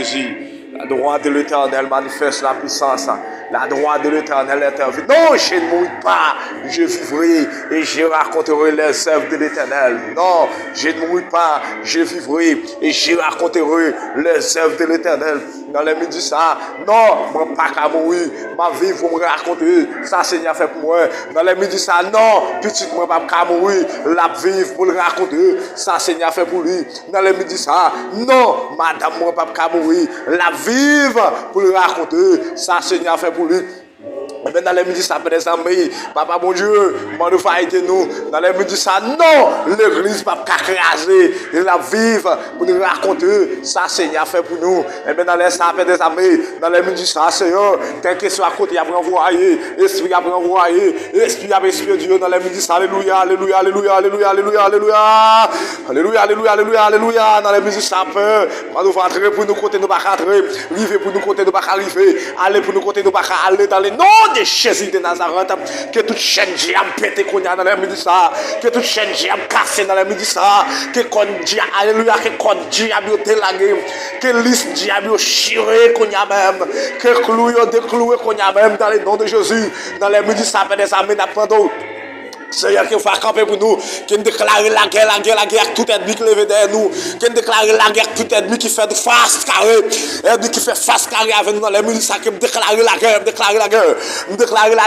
Jésus. La droite de l'Éternel manifeste la puissance. La droite de l'Éternel intervient. Non, je ne mourrai pas. Je vivrai et je raconterai les œuvres de l'Éternel. Non, je ne mourrai pas. Je vivrai et je raconterai les œuvres de l'Éternel. Dans les midi ça, non, je ne pas qu'à mourir. Ma vie, vous me raconter. Ça, Seigneur fait pour moi. Dans les midi ça, non, petit, je ne pas qu'à mourir. La vivre pour le raconter. Ça, Seigneur fait pour lui. Dans les midi ça, non, madame, je ne pas qu'à mourir. La vivre pour le raconter. Ça, Seigneur fait pour lui. Et bien dans les midi, ça peut des amis. Papa, mon Dieu, nous va aider nous. Dans les midi, ça, non, l'église va pas craser. Et la vivre pour nous raconter. Ça, Seigneur fait pour nous. Et bien dans les ça peut des amis. Dans les midi, ça, Seigneur, quel que soit à côté, il y a envoyé. Esprit a envoyé. Esprit a Esprit Dieu dans les midi, ça. Alléluia, alléluia, alléluia, alléluia, alléluia, alléluia. Alléluia, alléluia, alléluia, alléluia. Dans les midi, ça peut. Nous va entrer pour nous côté, nous pas rentrer. River pour nous côté, nous pas arriver. Aller pour nous côté, nous pas aller dans les noms de Jésus de Nazareth, que toute chaîne diable pété qu'on a dans les midi ça, que toute chaîne diable cassée dans les midi ça, que qu'on diable, alléluia, que qu'on diable délagué, que liste diable chiré qu'on a même, que cloué décloué qu'on a même dans les noms de Jésus, dans les midi ça, des amis d'apprendre. Seigneur, qui va camper pour nous, qui déclare la guerre, tout ennemi qui lève derrière nous, qui déclare la guerre, tout ennemi qui fait face carré, ennemi qui fait face carré avec nous dans les ministères, qui déclare la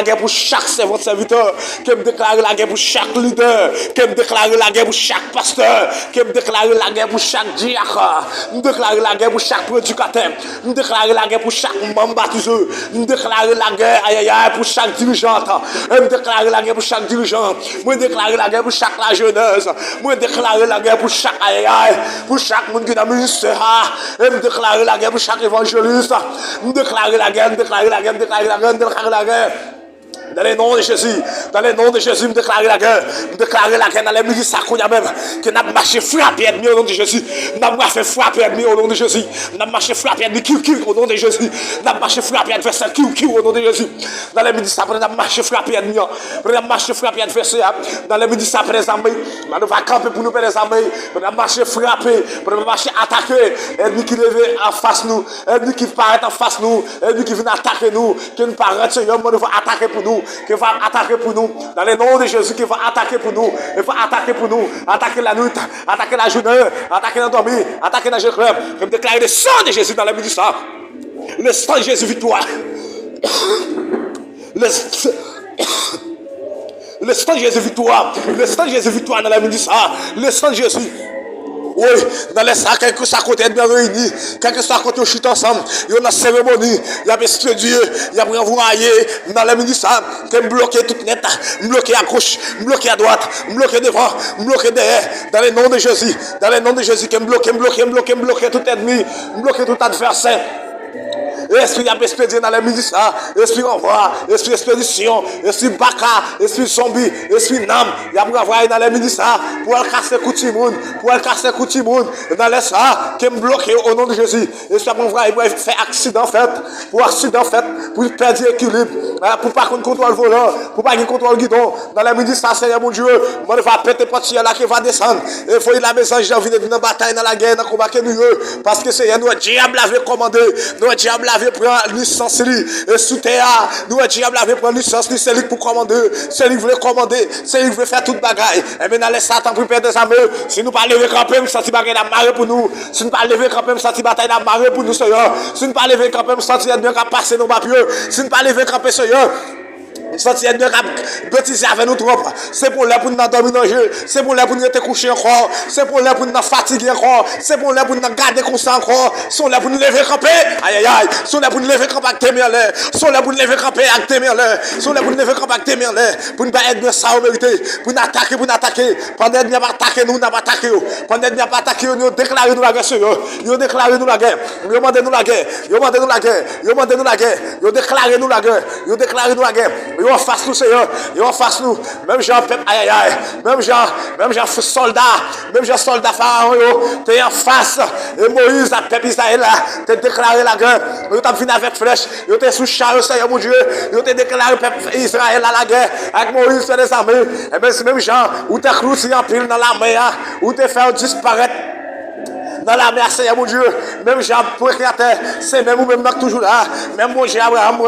guerre pour chaque serviteur, qui déclare la guerre pour chaque leader, qui déclare la guerre pour chaque pasteur, qui déclare la guerre pour chaque diacre, déclare la guerre pour chaque prédicateur, déclare la guerre pour chaque membre baptisé, déclare la guerre pour chaque dirigeante, déclare la guerre pour chaque dirigeant. Moi déclarer la guerre pour chaque la jeunesse. Moi déclarer la guerre pour chaque pour chaque monde qui est dans le ministère. Et me déclarer la guerre pour chaque évangéliste. Me déclarer la guerre, déclarer la guerre, déclarer la guerre, déclarer la guerre. Dans le nom de Jésus, dans le nom de Jésus, me déclarer la guerre dans les midi ça qu'on a même, que n'a marché frapper ennemi au nom de Jésus, n'a pas fait frapper ennemi au nom de Jésus, n'a marché frapper ennemi qui au nom de Jésus, n'a marché frapper adversaire qui au nom de Jésus, dans les midi ça n'a marché frapper ennemi, n'a marché frapper adversaire, dans les midi ça après les amis, nous va camper pour nous faire les amis, n'a marché frapper, pour marcher attaquer, ennemi qui levé en face nous, ennemi qui paraît en face nous, ennemi qui vient attaquer nous, qui nous paraît Seigneur, nous va attaquer pour nous. Qui va attaquer pour nous, dans le nom de Jésus, qui va attaquer pour nous, il va attaquer pour nous, attaquer la nuit, attaquer la journée, attaquer la dormir, attaquer la jeune je me déclare le sang de Jésus dans la midi ça, le sang de Jésus victoire, le sang de Jésus victoire, le sang de Jésus victoire dans la midi ça, le sang de Jésus. Oui, dans les sacs, quelque soit côté bien réunis, quelque soit côté chute ensemble, il y a une cérémonie, il y a Esprit Dieu, il y a envoyé dans les ministères, qui me bloqué toute net, me bloqué à gauche, me bloqué à droite, me bloqué devant, me bloqué derrière, dans le nom de Jésus, qui me bloqué tout ennemi, me bloqué tout adversaire. Esprit expédié dans les ministères, esprit envoi, esprit expédition, esprit baka, esprit zombie, esprit nam, il y a envoyé dans les ministères pour casser Koutimoun, dans les ça, qui me bloqué au nom de Jésus. Et ça m'envoie pour faire accident fait, pour perdre l'équilibre, pour pas qu'on contrôle le volant, pour pas qu'on contrôle le guidon. Dans les ministères, Seigneur mon Dieu, on va péter porte là qui va descendre. Il faut la maison, j'ai envie de venir dans la bataille, dans la guerre, dans le combat que nous, parce que Seigneur, nous, diable avait commandé, nous, diable avait pris licence et sous terre, nous, diable avait pris licence, c'est lui pour commander, c'est lui qui voulait commander, c'est lui qui voulait faire toute bagaille. Et maintenant, les Satan pour perdre des amis, si nous pas lever camper, nous senti bagaille d'amarrer pour nous, si nous pas lever camper, nous senti bataille d'amarrer pour nous, Seigneur, si nous pas lever camper, nous senti bien qu'à passer nos papiers, si nous pas lever camper, Seigneur, senti bien qu'à bêtiser avec nous trop, c'est pour là pour nous dormir dans le jeu, c'est pour là pour nous être couché encore, c'est pour là pour nous fatiguer encore, c'est pour là pour nous garder constant encore, sont là pour nous lever camper, aïe aïe aïe, sont là pour nous lever camper avec tes mains là, sont là pour nous lever camper avec tes mains là, sont là pour nous lever camper avec tes mains là, pour nous pas être bien ça au mérité, pour nous attaquer, pendant que nous pas attaquer nous n'a pas attaquer, pendant que nous pas attaquer nous déclarer nous la guerre sur eux, nous déclarer nous la guerre, nous demander nous la guerre, nous demander nous la guerre, nous demander nous la guerre, nous déclarer nous la guerre, nous déclarer nous la guerre. Ils en face nous, Seigneur. Ils en face nous. Même Jean, aïe aïe aïe. Même Jean, soldat. Même Jean, soldat pharaon, tu es en face. Et Moïse, la peuple Israël, tu as déclaré la guerre. Tu as fini avec flèche. Tu es sous char, Seigneur mon Dieu. Tu as déclaré le peuple Israël à la guerre. Avec Moïse, tu as des armées. Et bien, c'est même Jean, où tu as cloué en pile dans la mer, où tu as fait disparaître dans la mer, Seigneur, mon Dieu. Même Jean, créateur, c'est même vous-même qui toujours là. Même mon Dieu, Abraham,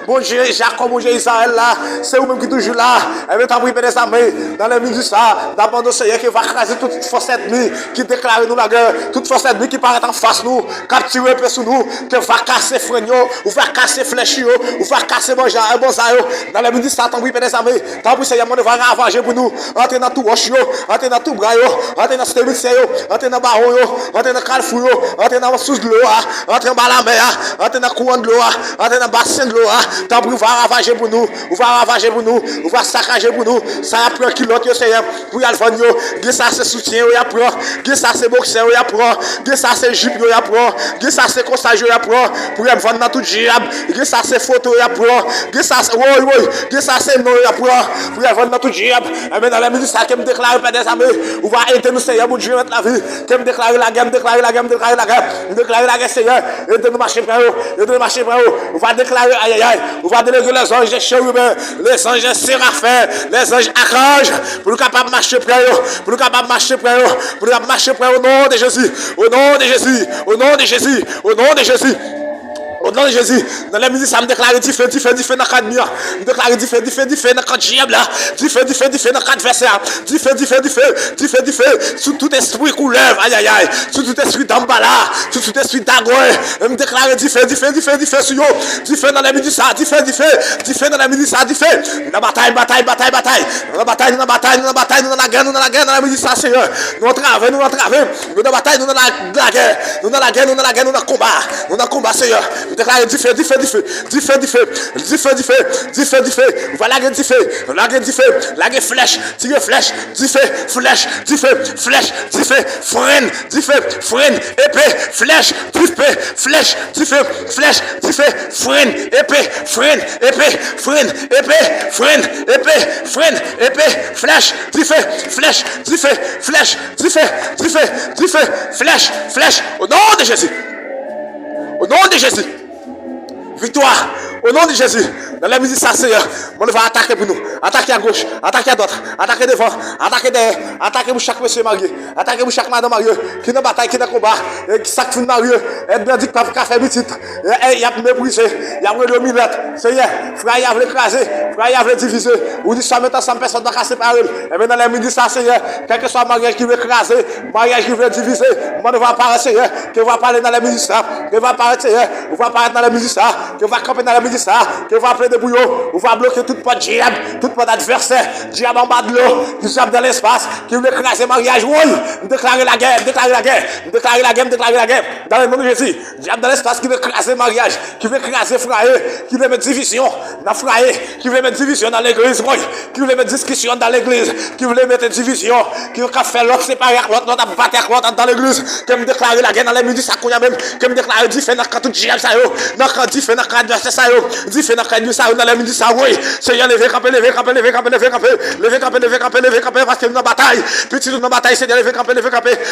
mon Dieu, Jacob, mon Dieu, Israël là. C'est vous-même qui êtes toujours là. Et bien, t'as pris des armées dans les minutes ça. D'abord, le Seigneur qui va craser toute force ennemie qui déclare nous la guerre. Toute force ennemie qui paraît en face nous, capturer un peu sous nous, qui va casser frein, ou va casser flèche, ou va casser manger un bon sayo. Dans les minutes ça, t'as pris des armées. T'as pris Seigneur, on va ravager pour nous. Entrer dans tout roche, entrer dans tout bras, entrer dans ce ministère, entrer dans baron, entrer dans calfou, entrer dans sous de l'eau, entrer dans la mer, entrer dans courant de l'eau, entrer dans bassin de l'eau. T'as pris, va ravager pour nous, on va ravager pour nous, on va saccager pour nous. Ça a pris un kilo, Seigneur, pour y aller vendre. Ça c'est soutien, il apprend. Ça c'est boxeur, il apprend. Ça c'est jupe, il apprend. Ça c'est consage, il apprend. Pour y vendre dans tout diable. Ça c'est photo, il apprend. Ça c'est oui. Ça c'est nom, il apprend. Pour y vendre dans tout diable. Mais dans la minute, ça qui me déclare, Père des amis, on va aider nous, Seigneur, mon Dieu, mettre la vie. Qui me déclare la guerre, me déclare la guerre, me déclare la guerre. Me déclare la guerre, Seigneur. Aidez nous marcher près, aidez nous marcher près. On va déclarer, aïe aïe aïe. On va déléguer les anges de chérubins, les anges de séraphins, les anges archanges, pour nous capables de marcher près, pour nous capables de marcher près, pour nous capables de marcher près au nom de Jésus, au nom de Jésus, au nom de Jésus, au nom de Jésus. Au nom de Jésus, dans la musique, ça me déclare du feu dans le cadre mur. Me déclare du feu dans le cadre diable là. Du feu dans le cadre adversaire. Du feu, sous tout esprit couleuvre, aïe aïe aïe. Sous tout esprit d'emballa, sous tout esprit d'agouin. Me déclare du feu sur eux. Du feu dans la musique, ça. Du feu dans la musique, ça. Du feu. Dans la bataille. Dans la bataille, dans la guerre, dans la musique, ça, Seigneur. Nous entravons. Nous dans la bataille, nous dans la guerre. Nous dans la guerre, nous dans le combat. Nous dans le combat, Seigneur. Déclarer du feu. On va laguer du feu. Laguer flèche, tirer flèche, du feu, freine, épée, flèche, du feu, freine, épée, flèche, du feu, flèche, au nom de Jésus. Au nom de Jésus. Victoire. Au nom de Jésus. Dans la musique, ça, Seigneur. On va attaquer pour nous. Attaquer à gauche. Attaquer à droite. Attaquer devant. Attaquer derrière. Attaquer pour chaque monsieur marié. Attaquer pour chaque madame mariée. Qui n'a bataille, qui n'a combat. Qui s'acte de marié. Et bien dit, pas pour faire petit. Il y a méprisé. Il y a le millet. Seigneur. Frère, il y a l'écraser. Frère, il y a diviser. Ou dit, ça mettant 100 personnes dans la séparer. Et bien dans la musique, ça, Seigneur. Quel que soit le mariage qui veut écraser. Mariage qui veut diviser. On va parler, Seigneur. Qui va parler dans la musique, ça. Qui va parler, Seigneur. On va parler dans la musique, ça. Qui va camper dans la musique, ça. Qui va appeler des bouillons. On va bloquer toute porte diable. Toute porte adversaire. Diable en bas de l'eau. Diable dans l'espace. Qui veut écraser le mariage. Oui. Déclarer la guerre. Dans le nom de Jésus. Diable dans l'espace qui veut écraser le mariage. Qui veut écraser frère. Qui veut mettre division dans frère. Qui veut mettre division dans l'église. Oui. Qui veut mettre discussion dans l'église. Qui veut mettre division. Qui veut faire l'autre séparer avec l'autre. L'autre battre avec l'autre dans l'église. Qui veut déclarer la guerre dans les minutes. Ça qu'on y a même. Qui veut déclarer du fait dans tout diable. Ça yo. Dans du fait dans adversaire. Ça yo. Du fait dans dans les minutes. Ça oui. Seigneur, levez camper. Parce que nous dans bataille. Petit nous dans bataille. Seigneur, levez camper.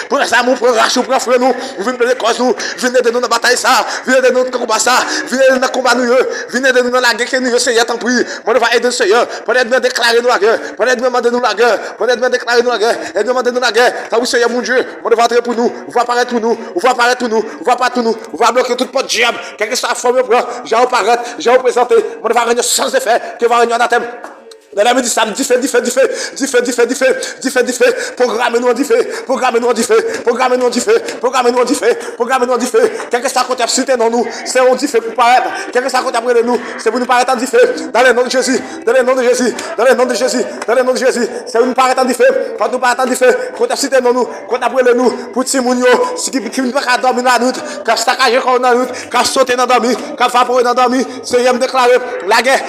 Pour ça, nous pour racheter, pour frère nous. Vous venez de cause nous. Venez de nous dans bataille ça. Venez de nous dans combat ça. Venez de nous dans combat nous. Venez de nous dans la guerre que nous, Seigneur, t'en prie. Moi, on va aider le Seigneur. Peut-être bien déclarer nous la guerre. Peut-être bien demander nous la guerre. Peut-être bien déclarer nous la guerre. Et demander nous la guerre. Ça oui, Seigneur, mon Dieu. On va entrer pour nous. On va apparaître pour nous. On va apparaître pour nous. On va pas tout nous. On va bloquer toute porte diable. Quelle que soit la forme, j'ai apparaître. J'ai représenté. On va régner sans effet. Que va régner en thème. Dans la médecine, du feu. Programmez-nous en du feu. Quel que soit le côté cité dans nous, c'est on dit feu pour paraître. Quel que soit le côté après de nous, c'est pour nous paraître en du feu. Dans le nom de Jésus. C'est pour nous paraître en du feu. Quand nous paraître en du feu, côté cité dans nous, côté après de nous, pour Timounio, ce qui ne peut pas dormir dans la nuit, quand saccagé dans la nuit, quand sauter dans la nuit, quand vaporer dans la nuit, Seigneur me déclarer la guerre,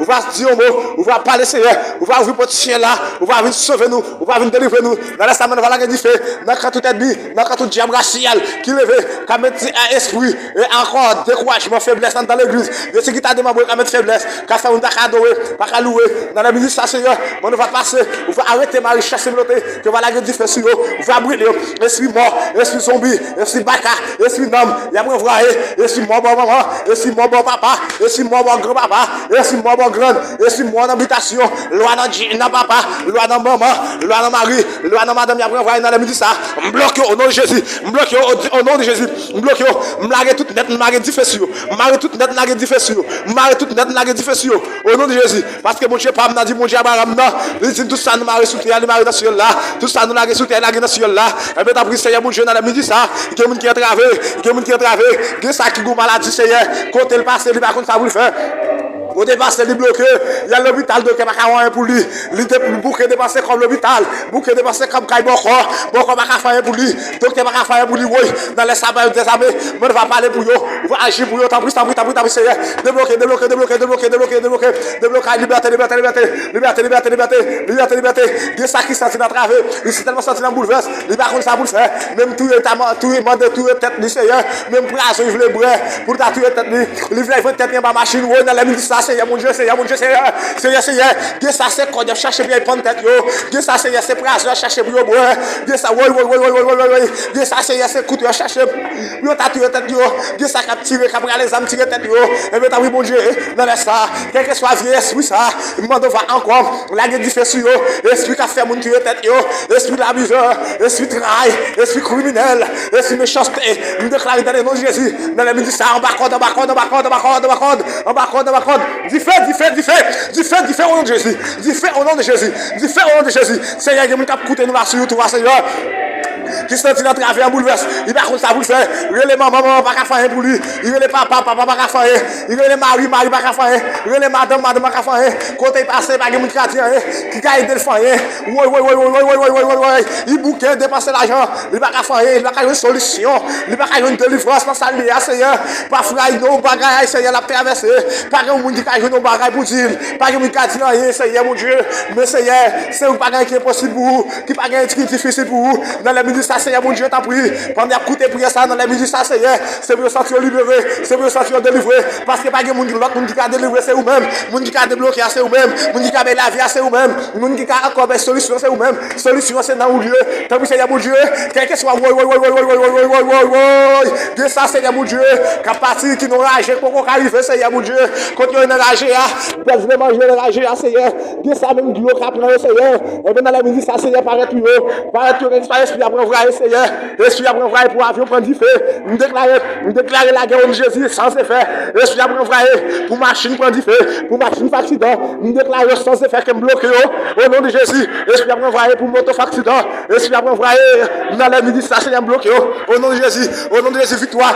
on va dire un mot. On va parler, Seigneur. On va ouvrir votre chien là. On va venir sauver nous. On va venir délivrer nous. Dans la semaine, on va la guerre fait. Dans le tout ennemi, dans le tout diable racial qui lève, qui met un esprit et encore découragement, faiblesse dans l'église. Et ce qui t'a demandé, qui met faiblesse, qui fait un adorer, pas louer. Dans la ministre, Seigneur, on va passer. On va arrêter ma richesse blottée. Que va la guerre du feu sur eux. On va brûler. Esprit mort, esprit zombie, esprit baka, esprit homme. Il y a un vrai. Esprit mort, bon maman. Esprit mort, bon papa. Esprit mort, bon grand papa. Esprit mort, bon grand. Esprit mort, loi d'habitation, loi dans papa, loi dans maman, loi dans mari, loi dans madame, après envoyer dans la midi ça, bloque au nom de Jésus, bloque au nom de Jésus, bloque, m'largue tout net, m'largue difficile, m'largue tout net, m'largue difficile, m'largue tout net, m'largue difficile, au nom de Jésus, parce que mon Dieu pas m'a dit mon Dieu Abraham non, il dit tout ça nous marre sous terre, nous marre dans ciel là, tout ça nous largue sous terre, largue dans ciel là, et bien t'as pris Seigneur mon Dieu dans la midi ça, il y a monde qui est travé, il y a monde qui est travé, il y a ça qui goûte maladie Seigneur, quand elle passe, il va contre ça vous le faire. Au départ, c'est bloqué. Il y a l'hôpital de Kebakawan pour lui. Il bouquet dépassé comme l'hôpital. Bouquet dépassé comme Kaiboko. Boko Bakafaye pour lui. Docteur Bakafaye pour lui. Oui, dans les sables des armées. On va parler pour eux. On va agir pour eux. T'as pris, Seigneur. Débloquer. Liberté. Il y a ça qui sentit dans la travée. Il s'est tellement senti dans le bouleverse. Il va comme ça pour le faire. Même tout est mandé, tout est tête du Seigneur. Même pour la il voulait brûler. Pour ta tout est tête. Il voulait tête dans la machine. Oui, dans la midi ça. Seigneur mon Dieu, Seigneur, que ça c'est quand je cherche bien prendre tête yo, que ça Seigneur c'est presse chercher pour boire, que ça que ça Seigneur c'est coûte chercher yo tatuer tête yo, que ça cap tirer cap les âmes tirer tête yo, et bien oui mon Dieu, dans ça, quel que soit vieux esprit ça, il demande va encore la guerre difficile yo, esprit qui a fait mon tirer tête yo, esprit d'abuseur, esprit trahi, esprit criminel, esprit méchanceté, nous déclare dans le nom de Jésus, dans le midi ça en bas du fait au nom de Jésus. Du fait au nom de Jésus. Seigneur, il y a cap coûter nous la sur toi, Seigneur. Qui se dans travers bouleverse, il va comme ça vous le faire. Il est maman pas qu'à faire pour lui. Il est papa pas qu'à faire. Il est mari pas qu'à faire. Il est madame pas qu'à faire. Côté passé pas monde qui a aidé le faire. Ouais. Il bouquet dépasser l'argent, il va qu'à faire, il va qu'à une solution, il va qu'à une délivrance dans sa vie, Seigneur. Pas frère non bagaille, Seigneur l'a traversé. Pas un monde qui a une bagaille pour dire, pas un monde qui a dit rien, Seigneur mon Dieu. Mais Seigneur, c'est un bagaille qui est possible pour vous, qui pas un truc difficile pour vous. Dans la minute ça Seigneur mon Dieu t'as pris. Pendant écouter prier ça dans la minute ça Seigneur, c'est pour sortir libéré, c'est pour sortir délivré parce que pas un monde l'autre monde qui a délivré c'est vous-même, monde qui a débloqué c'est vous-même, monde qui a la vie c'est vous-même, monde qui a encore des solutions c'est vous-même. Solution c'est dans Dieu. T'as pris Seigneur mon Dieu, quel que soit de ça Seigneur mon Dieu, capacité qui nous rage pour arriver Seigneur mon Dieu, quand on est enragé là, je vais manger enragé là Seigneur, de ça même Dieu qui prend Seigneur, et bien dans la minute ça Seigneur paraît tout esprit après vrai Seigneur, esprit après vrai pour avion prendre du feu, nous déclarer la guerre de Jésus sans effet, esprit après vrai pour machine prendre du feu, pour machine accident, nous déclarer sans effet comme bloqué au nom de Jésus, esprit après vrai pour moto accident, esprit après vrai dans la minute ça Seigneur bloqué au nom de Jésus victoire.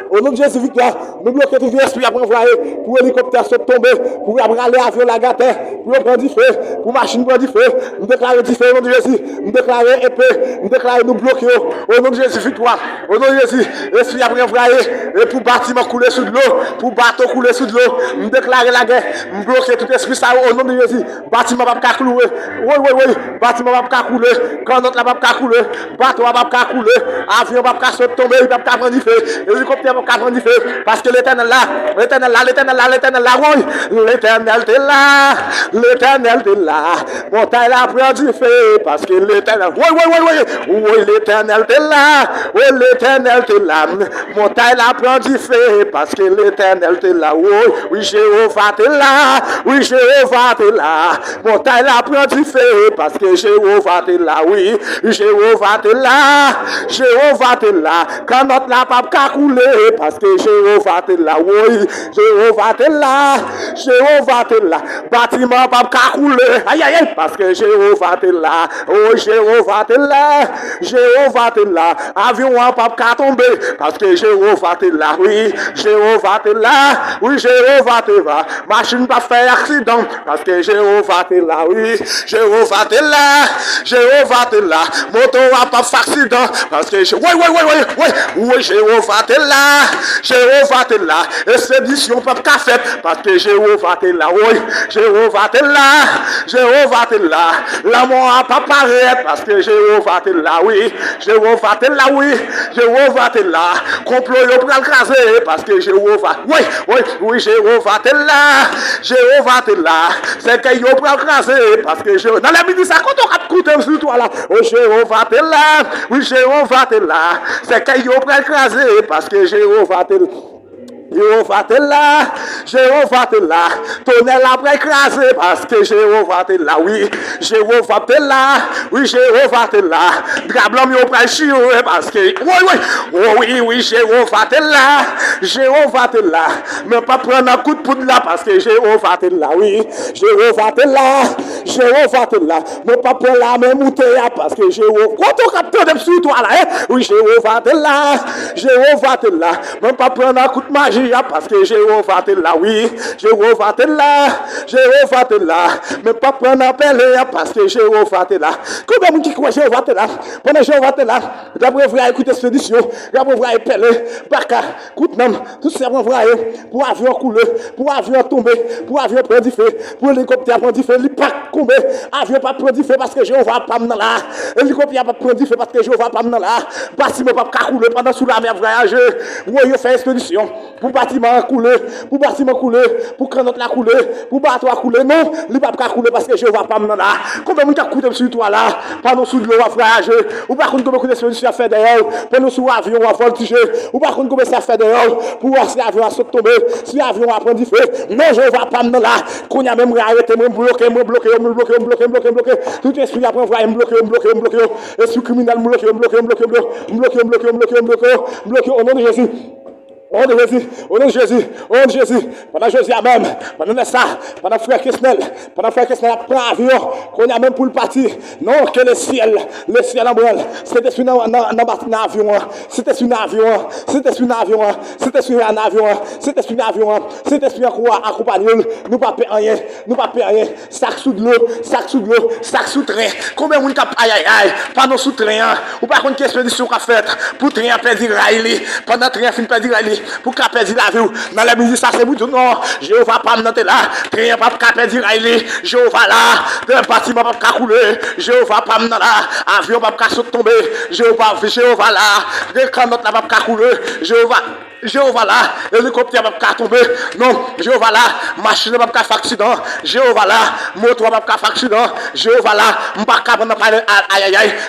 Au nom de Jésus, victoire, nous bloquons tout esprit après envoyer pour hélicoptère se tomber, pour aller avion la gâte, pour prendre du feu, pour machine prendre du feu. Nous déclarons du feu au nom de Jésus. Nous déclarons épée, nous déclarons nous bloquer au nom de Jésus, victoire. Au nom de Jésus, esprit après envoyer et pour bâtiment couler sous de l'eau, pour bateau couler sous de l'eau. Nous déclarons la guerre, nous bloquons tout esprit ça au nom de Jésus. Bâtiment va pas couler. Oui. Bâtiment va pas couler. Quand notre va pas couler, bateau va pas couler, avion va pas se tomber, il va pas prendre du feu. Hélicoptère parce que l'éternel là, oui, l'éternel t'est là, montagne là prend du feu, parce que l'éternel, oui, l'éternel t'est là, montagne là prend du feu, parce que l'éternel t'est là, oui, Jéhovah t'est là, montagne là prend du feu, parce que Jéhovah t'est là, oui, Jéhovah t'est là, quand notre là pas qu'à couler, parce que Jéhovah t'est là, oui, Jéhovah t'est là, bâtiment pas qu'à couler, aïe, parce que Jéhovah t'est là, oh Jéhovah t'est là, avion pas qu'à tomber, parce que Jéhovah t'est là, oui, Jéhovah t'est là, machine pas faire accident, parce que Jéhovah t'est là, oui, Jéhovah t'est là, moto pas faire accident, parce que oui, Jéhovah t'es là, expédition pas qu'à faire, parce que Jéhovah t'es là, oui, Jéhovah t'es là, la mort a pas paraître, parce que Jéhovah t'es là, oui, Jéhovah t'es là, complot yo pral craser, parce que Jéhovah, oui, Jéhovah t'es là, c'est que yo pral craser, parce que Jéhovah, dans la minute ça, quand on a coûté sur toi là, oh Jéhovah t'es là, oui, Jéhovah t'es là, c'est que yo pral craser, parce que Jéhovah t'es là. Jéhovah t'es là, Jéhovah t'es là, tonnerre après écrasé parce que Jéhovah t'es là, oui, Jéhovah t'es là, oui, Jéhovah t'es là, Drablam yo pral chier parce que, oui, Jéhovah t'es là, Jéhovah t'es là, mais pas prendre un coup de poudre là parce que Jéhovah t'es là, oui, Jéhovah t'es là, Jéhovah t'es là, mais pas prendre la même bouteille parce que Jéhovah, quand on capte de sur toi là, oui, Jéhovah t'es là, Jéhovah t'es là, mais pas prendre un coup de magie parce que Jéhovah t'es là, oui, Jéhovah t'es là, Jéhovah t'es là, mais pas prendre appel parce que Jéhovah t'es là. Combien de gens qui croient Jéhovah t'es là? Pendant Jéhovah t'es là, d'après vous écouter expédition, d'après vous appeler, par cas, écoute même, tout ça vous pour avion couler, pour avion tomber, pour avion prendre du feu, pour l'hélicoptère prendre du feu, il pas tomber, avion pas prendre du feu parce que Jéhovah pas dans là, l'hélicoptère pas prendre du feu parce que Jéhovah pas dans là, bâtiment pas couler pendant sous la mer voyager, vous fait expédition. Pour bâtiment couler, pour canot la couler, pour bateau couler, non, il va pas couler parce que je ne vais pas me là. Combien de gens coûtent sur toi là, pendant sous l'eau à voyager, ou par contre combien de solutions à faire d'ailleurs, pendant sous l'avion à voltiger, ou par contre combien ça fait d'ailleurs, pour voir si l'avion a sauté tomber, si l'avion a prendre du feu, non, je ne vais pas me là, qu'on y a même arrêté, me bloqué, tout esprit après me bloqué, esprit criminel me bloqué, au nom de Jésus. Au nom de Jésus, pendant Jésus a même, pendant ça, pendant frère Kesnel prend avion, qu'on a même pour le partir, non, que le ciel en brûle, c'était sur un avion, c'était sur un accompagné, nous pas payer rien, sac sous de l'eau, sac sous train, combien de monde cap aïe, pas nos sous train, ou par contre qu'expédition qu'a fait, pour train perdre rail, pendant train fin perdre rail, pour qu'à perdre la vie, dans la musique, ça c'est pour tout, non, Jéhovah pas m'nante là, train pas qu'à perdre rail, Jéhovah là, bâtiment pas qu'à couler, Jéhovah pas m'nante là, avion pas qu'à sauter tomber, Jéhovah là, des canottes là pas qu'à couler, Jéhovah là, hélicoptère va pas tomber. Non, Jéhovah là, machine va pas faire accident. Jéhovah là, moto va pas faire accident. Jéhovah là, m'pas pas prendre aïe.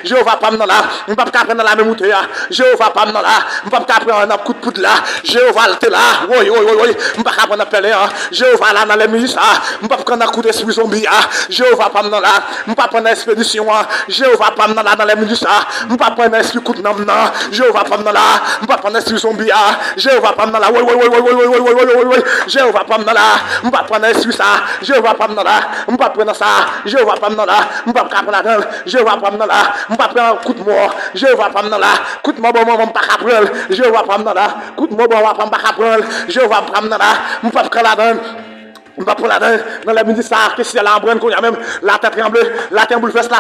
Jéhovah pas là, m'pas pas prendre la même bouteille. Jéhovah pas là, m'pas pas prendre un coup de poudre là. Jéhovah t'es là. Oui, m'pas pas prendre appel là. Jéhovah là dans les milices, m'pas prendre un coup d'esprit zombie. Jéhovah pas là, m'pas prendre expédition. Jéhovah pas là dans les milices, m'pas prendre esprit coup de nam. Jéhovah pas là, m'pas prendre esprit zombie. Jéhovah pas là, oui, Jéhovah pas là, on va prendre ça, Jéhovah pas là, on va prendre ça, Jéhovah pas là, on va prendre la Jéhovah pas là, on va prendre un coup de mort, Jéhovah pas là, coup de mort, on va pas prendre, Jéhovah pas là, coup de mort, on va pas prendre, Jéhovah pas là, on va prendre la donne. On va pour la dans la musique ça que c'est la brune qu'on y a même la terre tremble la terre bouleverse oui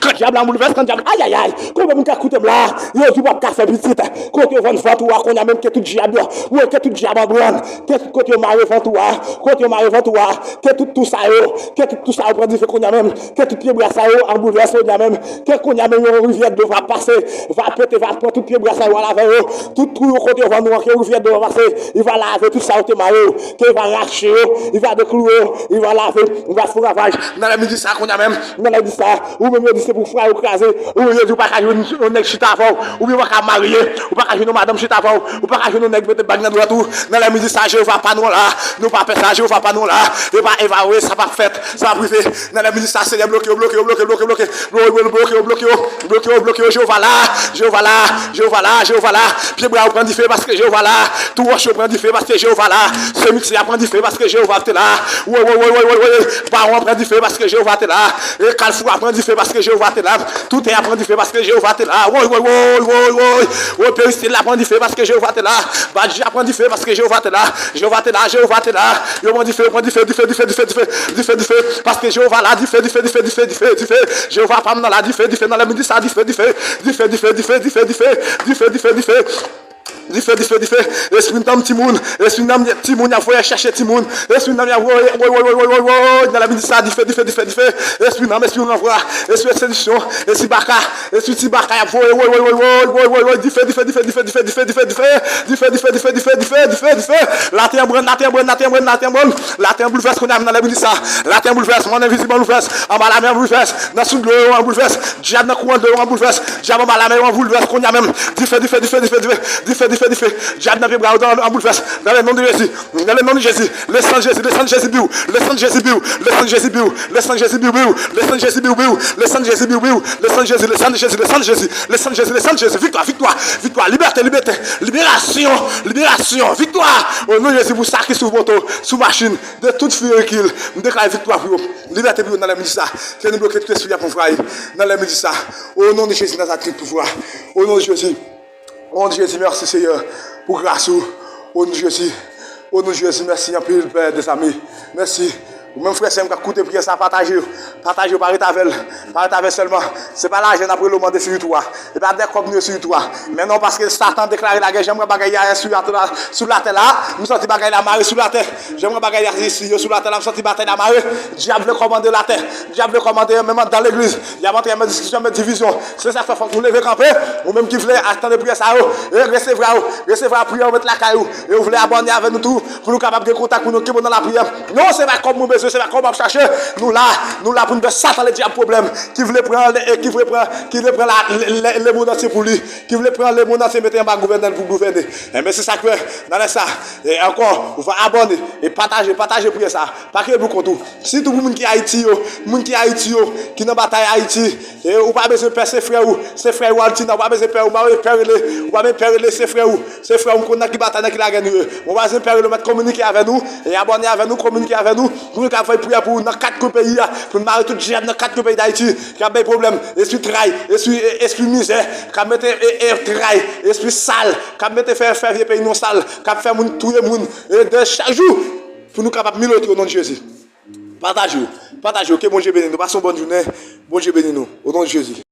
quand diable bouleverse quand diable aïe comment mon cas coûte là yo tu pas faire petite côté vendre fantoua qu'on y a même que tout diable ou que tout diable brune que côté mario fantoua que tout ça yo que tout ça prend du fait qu'on y a même que tout pied bras ça yo en bouleverse on y a même que qu'on y a même une rivière de va passer va péter va prendre tout pied bras ça yo à la veille tout côté vendre que rivière de va passer il va laver tout ça au témario, qu'il va racher, il va déclouer, il va laver, il va faire ravage. Dans la musique ça qu'on a même, dans la musique ça, ou même dit c'est pour frère ou craser, ou il dit pas qu'à jouer un nèg chita avant, ou bien pas qu'à marier, ou pas qu'à jouer madame chita avant, ou pas qu'à jouer un nèg mettre bague dans droit tout. Dans la musique ça je va pas nous là, nous pas faire ça, je va pas nous là, et pas évaluer ça pas fait, ça va privé. Dans la musique ça c'est bloqué, je vais là, pied bras prend du feu parce que je vais là, tout roche prend du feu parce que Jéhovah là, ce mixé prend du feu parce que Jéhovah t'es là. Oui. Baron prend du feu parce que Jéhovah t'es là. Et Calfou prend du feu parce que Jéhovah t'es là. Tout est prend du feu parce que Jéhovah t'es là. Oui. Péristyle là prend du feu parce que Jéhovah t'es là. Badji prend du feu parce que Jéhovah t'es là. Jéhovah t'es là. Yo prend du feu parce que Jéhovah là, du feu. Jéhovah pas dans la du feu dans la midi ça du feu. esprit d'âme Timoun, esprit d'âme Timoun, il faut chercher Timoun, esprit d'âme, dans la vie de ça, esprit d'âme, esprit d'envoi, esprit de séduction, esprit Baka, esprit Tibaka, la terre brûle, la terre bouleverse qu'on a dans la vie de ça, la terre bouleverse, mon invisible bouleverse, en bas la mer bouleverse, dans sous de l'eau, on bouleverse, diable dans courant de l'eau, on bouleverse, diable en bas la mer, on bouleverse, qu'on a même, diable dans les bras, on bouleverse, dans le nom de Jésus, dans le nom de Jésus, le sang de Jésus, le sang de Jésus, le sang de Jésus, le sang de Jésus, le sang de Jésus, le sang de Jésus, le sang de Jésus, le sang de Jésus, le sang de Jésus, le sang de Jésus, le sang de Jésus, le sang de Jésus, victoire, victoire, victoire, liberté, liberté, libération, libération, victoire, au nom de Jésus, vous saquez sous moto, sous machine, de toute furie qu'il, nous déclarons victoire pour vous, liberté pour vous dans la médecine, c'est nous bloquer tout esprit pour frère, dans la médecine, au nom de Jésus, dans la triple pouvoir, au nom de Jésus, au nom de Jésus, merci Seigneur, pour grâce, au nom de Jésus, au nom de Jésus, merci un peu, Père des amis, merci. Ou même frère, c'est un coup de prière, ça partager, partager par étavel seulement. C'est pas l'argent après le monde sur toi. Et pas des comme sur toi. Mais non, parce que Satan déclare la guerre, j'aimerais bagailler sur la terre là. Nous sommes bagailler la marée sur la terre. J'aimerais bagailler ici sur la terre là. Nous sommes bataille la marée. Diable commande la terre. Diable commande même dans l'église. Il y a monté une discussion, une division. C'est ça qu'il faut que vous levez camper. Ou même qui voulez attendre prière ça. Et recevoir la prière, mettre la caillou. Et vous voulez abonner avec nous tout. Pour nous capables de contact pour nous qui dans la prière. Non, c'est pas comme nous besoin. C'est pas comme on chercher. Nous là pour nous faire Satan le diable problème. Qui voulait prendre les mots dans pour lui. Qui voulait prendre les mots dans mettre en bas gouvernement pour gouverner. Mais c'est ça que dans ça. Et encore, vous va abonner et partager pour ça. Pas que vous comptez. Si tout le monde qui est Haïti, qui dans bataille Haïti, et ou pas besoin de perdre ses frères ou Altina, ou pas besoin de perdre ou pas perdre ses frères ou qui bataille qui la gagne. On va se perdre le mettre communiquer avec nous et abonner avec nous, communiquer avec nous. Pour nous faire prière pour dans 4 pays pour nous marier tout diable dans 4 pays d'Haïti qui a des problèmes, esprit trahi, esprit misère, qui mettre trahi, esprit sale, qui mettre faire vieux pays non sale, qui fait tout le monde de chaque jour pour nous capables de miloter au nom de Jésus. Partagez, que bon Dieu bénisse nous. Passons bonne journée. Bon Dieu bénisse nous au nom de Jésus.